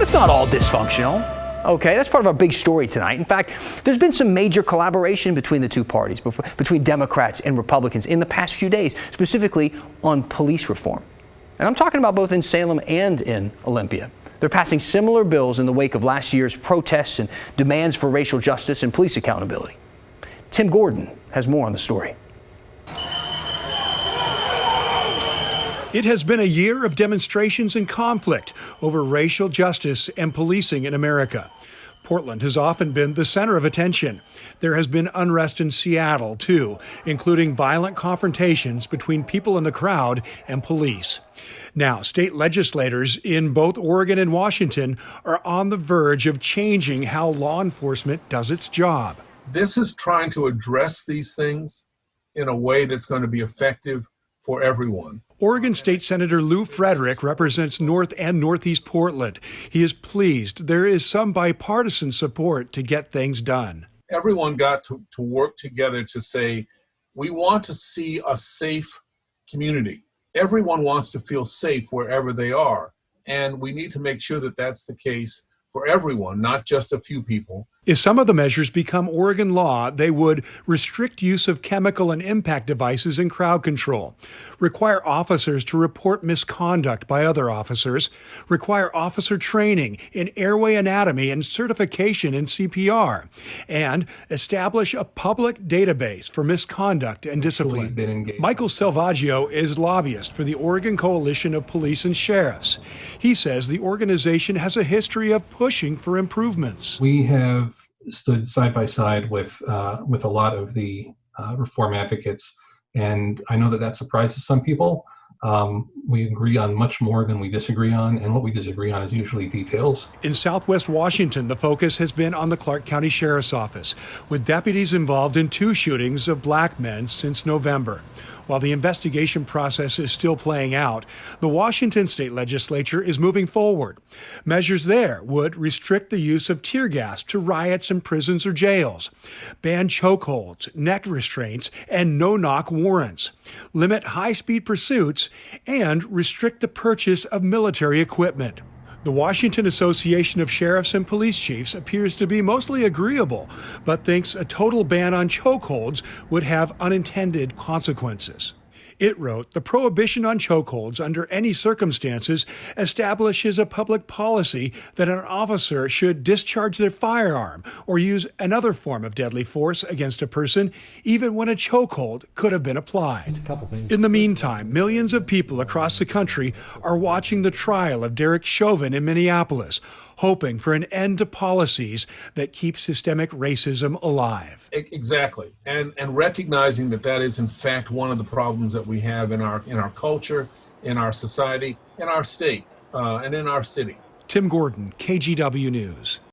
it's not all dysfunctional. Okay, that's part of our big story tonight. In fact, there's been some major collaboration between the two parties, between Democrats and Republicans in the past few days, specifically on police reform. And I'm talking about both in Salem and in Olympia. They're passing similar bills in the wake of last year's protests and demands for racial justice and police accountability. Tim Gordon has more on the story. It has been a year of demonstrations and conflict over racial justice and policing in America. Portland has often been the center of attention. There has been unrest in Seattle, too, including violent confrontations between people in the crowd and police. Now, state legislators in both Oregon and Washington are on the verge of changing how law enforcement does its job. This is trying to address these things in a way that's going to be effective for everyone. Oregon State Senator Lou Frederick represents North and Northeast Portland. He is pleased there is some bipartisan support to get things done. Everyone got to work together to say, we want to see a safe community. Everyone wants to feel safe wherever they are. And we need to make sure that that's the case for everyone, not just a few people. If some of the measures become Oregon law, they would restrict use of chemical and impact devices in crowd control, require officers to report misconduct by other officers, require officer training in airway anatomy and certification in CPR, and establish a public database for misconduct and discipline. Michael Salvaggio is lobbyist for the Oregon Coalition of Police and Sheriffs. He says the organization has a history of pushing for improvements. We have stood side by side with a lot of the reform advocates, and I know that surprises some people. We agree on much more than we disagree on, and what we disagree on is usually details. In Southwest Washington, the focus has been on the Clark County Sheriff's Office, with deputies involved in 2 shootings of black men since November. While the investigation process is still playing out, the Washington state legislature is moving forward. Measures there would restrict the use of tear gas to riots in prisons or jails, ban chokeholds, neck restraints, and no-knock warrants, limit high-speed pursuits, and restrict the purchase of military equipment. The Washington Association of Sheriffs and Police Chiefs appears to be mostly agreeable, but thinks a total ban on chokeholds would have unintended consequences. It wrote, the prohibition on chokeholds under any circumstances establishes a public policy that an officer should discharge their firearm or use another form of deadly force against a person, even when a chokehold could have been applied. In the meantime, millions of people across the country are watching the trial of Derek Chauvin in Minneapolis, hoping for an end to policies that keep systemic racism alive. Exactly. And recognizing that is in fact one of the problems that we have in our culture, in our society, in our state, and in our city. Tim Gordon, KGW News.